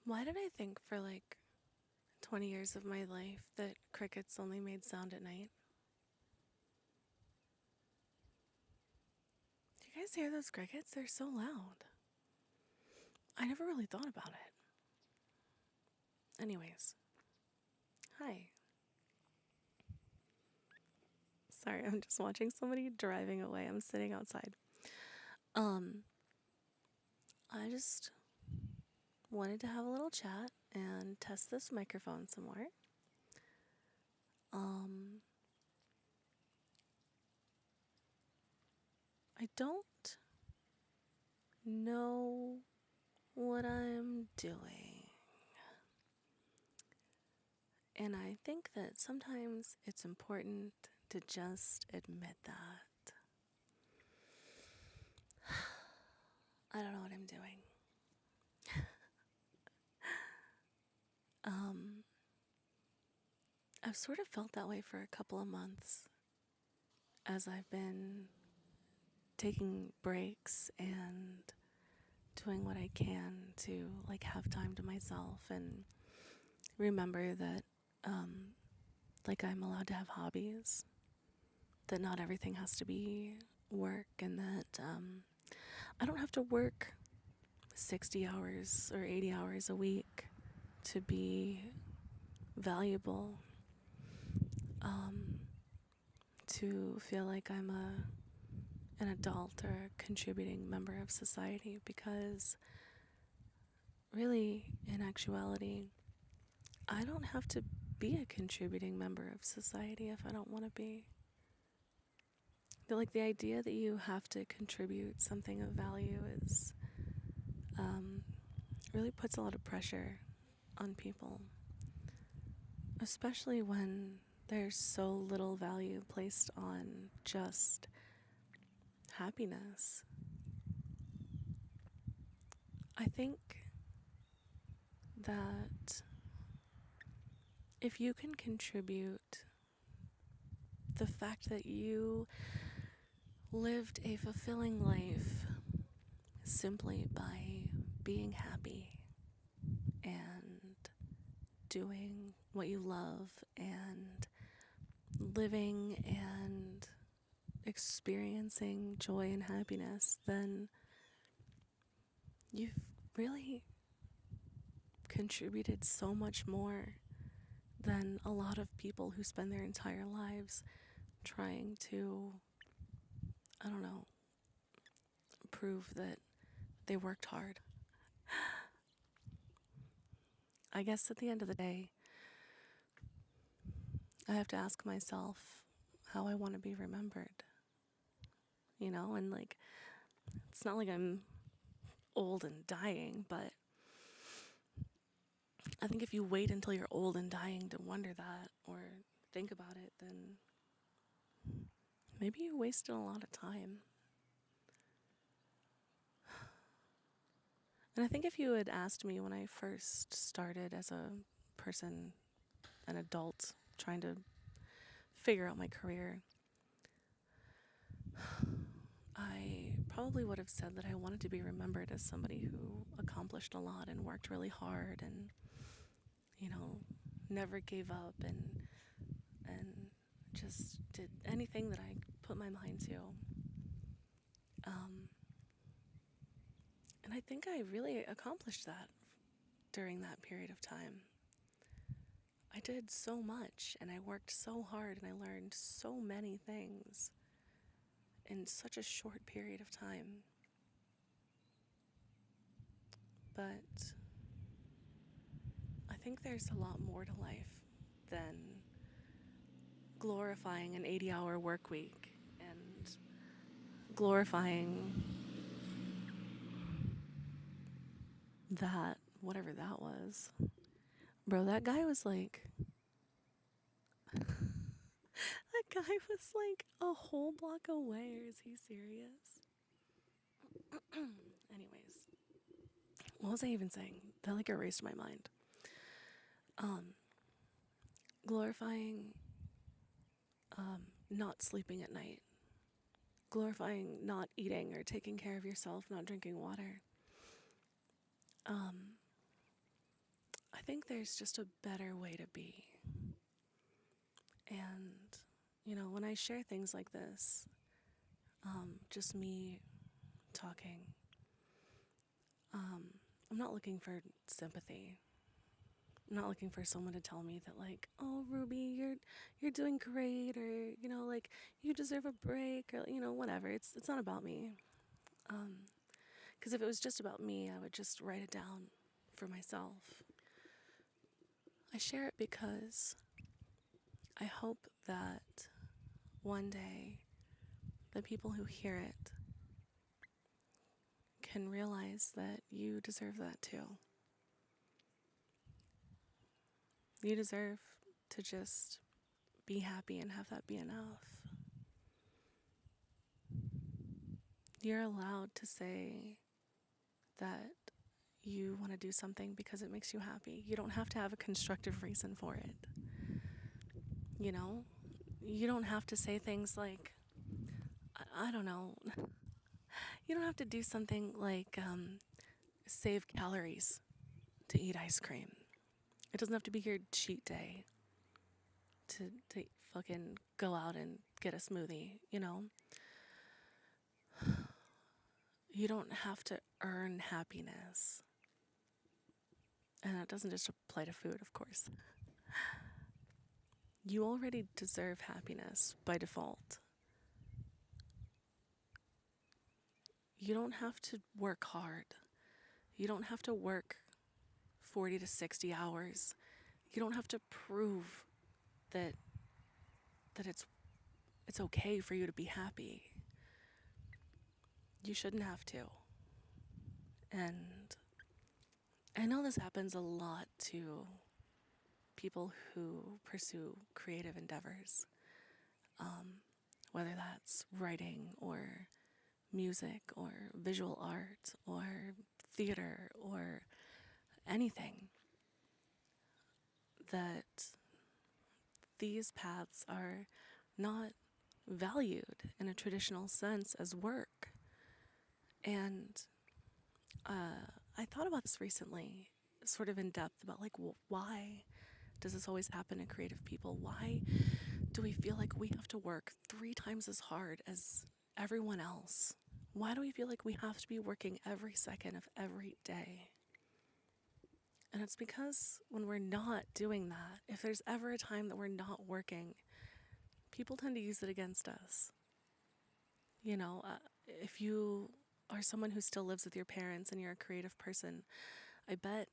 Why did I think for like 20 years of my life that crickets only made sound at night? Do you guys hear those crickets? They're so loud. I never really thought about it. Anyways, hi. Sorry, I'm just watching somebody driving away. I'm sitting outside. Um, I just wanted to have a little chat and test this microphone some more. Um, I don't know what I'm doing. And I think that sometimes it's important to just admit that. I don't know what I'm doing. Um, I've sort of felt that way for a couple of months as I've been taking breaks and doing what I can to like have time to myself and remember that like I'm allowed to have hobbies, that not everything has to be work, and that I don't have to work 60 hours or 80 hours a week to be valuable, um, to feel like I'm an adult or a contributing member of society, because really, in actuality, I don't have to be a contributing member of society if I don't want to be. Like the idea that you have to contribute something of value is um, really puts a lot of pressure on people, especially when there's so little value placed on just happiness. I think that if you can contribute the fact that you lived a fulfilling life simply by being happy and doing what you love and living and experiencing joy and happiness, then you've really contributed so much more than a lot of people who spend their entire lives trying to, I don't know, prove that they worked hard. I guess at the end of the day, I have to ask myself how I want to be remembered, and like, it's not like I'm old and dying, but I think if you wait until you're old and dying to wonder that or think about it, then maybe you wasted a lot of time. And I think if you had asked me when I first started as a person, an adult, trying to figure out my career, I probably would have said that I wanted to be remembered as somebody who accomplished a lot and worked really hard and, you know, never gave up and just did anything that I put my mind to. Um, and I think I really accomplished that during that period of time. I did so much and I worked so hard and I learned so many things in such a short period of time. But I think there's a lot more to life than glorifying an 80-hour work week and glorifying that, whatever that was. Bro, that guy was like, that guy was like a whole block away. Is he serious? Anyways, what was I even saying? That like erased my mind. Um, glorifying not sleeping at night, glorifying not eating or taking care of yourself, not drinking water. Um, think there's just a better way to be. And, when I share things like this, just me talking, I'm not looking for sympathy. I'm not looking for someone to tell me that, like, oh, Ruby, you're doing great, or, like, you deserve a break, or, whatever. It's not about me. Because if it was just about me, I would just write it down for myself. I share it because I hope that one day the people who hear it can realize that you deserve that too. You deserve to just be happy and have that be enough. You're allowed to say that you want to do something because it makes you happy. You don't have to have a constructive reason for it. You don't have to say things like, I don't know, you don't have to do something like save calories to eat ice cream. It doesn't have to be your cheat day to fucking go out and get a smoothie, You don't have to earn happiness. And that doesn't just apply to food, of course. You already deserve happiness by default. You don't have to work hard. You don't have to work 40 to 60 hours. You don't have to prove that it's okay for you to be happy. You shouldn't have to. And I know this happens a lot to people who pursue creative endeavors, whether that's writing or music or visual art or theater or anything, that these paths are not valued in a traditional sense as work. And I thought about this recently, sort of in depth, about like, why does this always happen to creative people? Why do we feel like we have to work 3 times as hard as everyone else? Why do we feel like we have to be working every second of every day? And it's because when we're not doing that, if there's ever a time that we're not working, people tend to use it against us. If you are someone who still lives with your parents and you're a creative person, I bet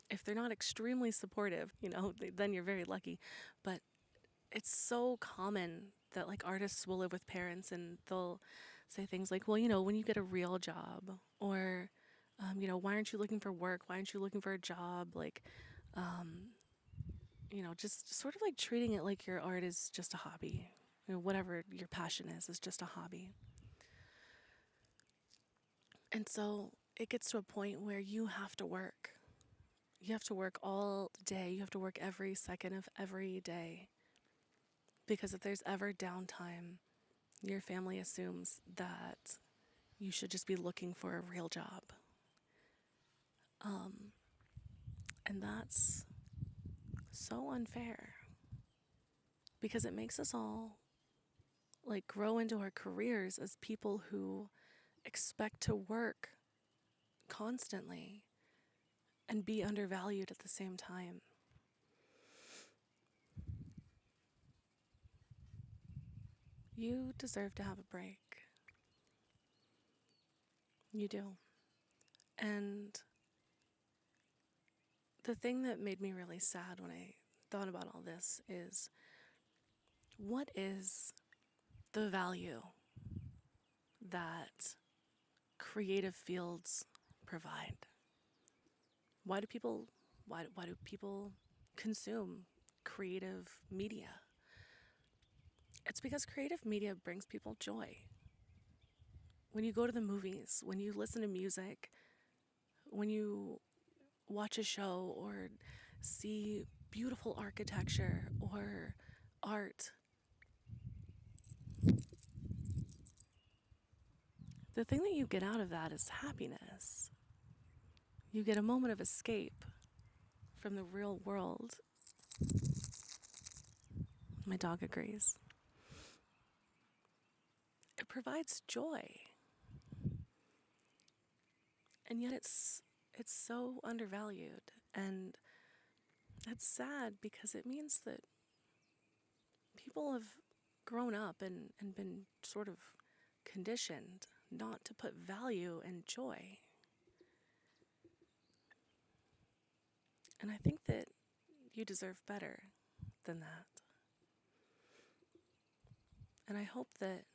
if they're not extremely supportive, then you're very lucky. But it's so common that like artists will live with parents and they'll say things like, well, when you get a real job, or, why aren't you looking for work? Why aren't you looking for a job? Like, just sort of like treating it like your art is just a hobby. Whatever your passion is just a hobby. And so it gets to a point where you have to work. You have to work all day. You have to work every second of every day. Because if there's ever downtime, your family assumes that you should just be looking for a real job. And that's so unfair. Because it makes us all like grow into our careers as people who expect to work constantly and be undervalued at the same time. You deserve to have a break. You do. And the thing that made me really sad when I thought about all this is, what is the value that creative fields provide? Why do people consume creative media? It's because creative media brings people joy. When you go to the movies, when you listen to music, when you watch a show or see beautiful architecture or art, the thing that you get out of that is happiness. You get a moment of escape from the real world. My dog agrees. It provides joy. And yet it's so undervalued. And it's sad because it means that people have grown up and been sort of conditioned not to put value in joy. And I think that you deserve better than that. And I hope that,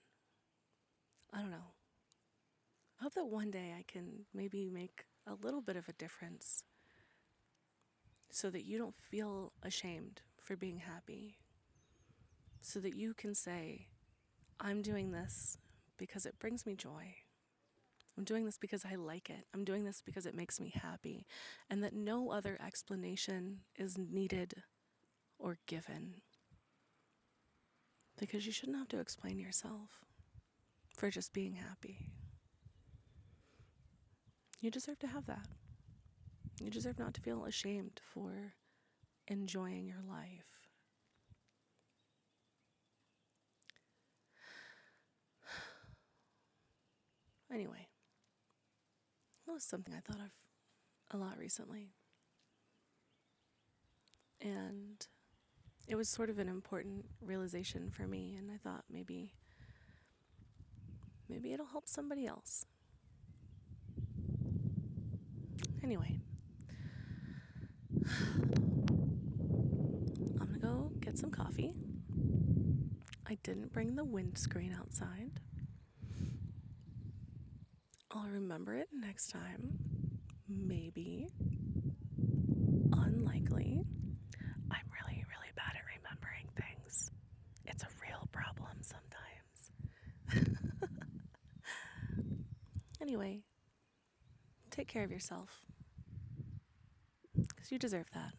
I don't know, I hope that one day I can maybe make a little bit of a difference so that you don't feel ashamed for being happy. So that you can say, I'm doing this because it brings me joy. I'm doing this because I like it. I'm doing this because it makes me happy. And that no other explanation is needed or given. Because you shouldn't have to explain yourself for just being happy. You deserve to have that. You deserve not to feel ashamed for enjoying your life. Anyway, that was something I thought of a lot recently. And it was sort of an important realization for me, and I thought maybe it'll help somebody else. Anyway, I'm gonna go get some coffee. I didn't bring the windscreen outside. I'll remember it next time. Maybe. Unlikely. I'm really, really bad at remembering things. It's a real problem sometimes. Anyway, take care of yourself. Because you deserve that.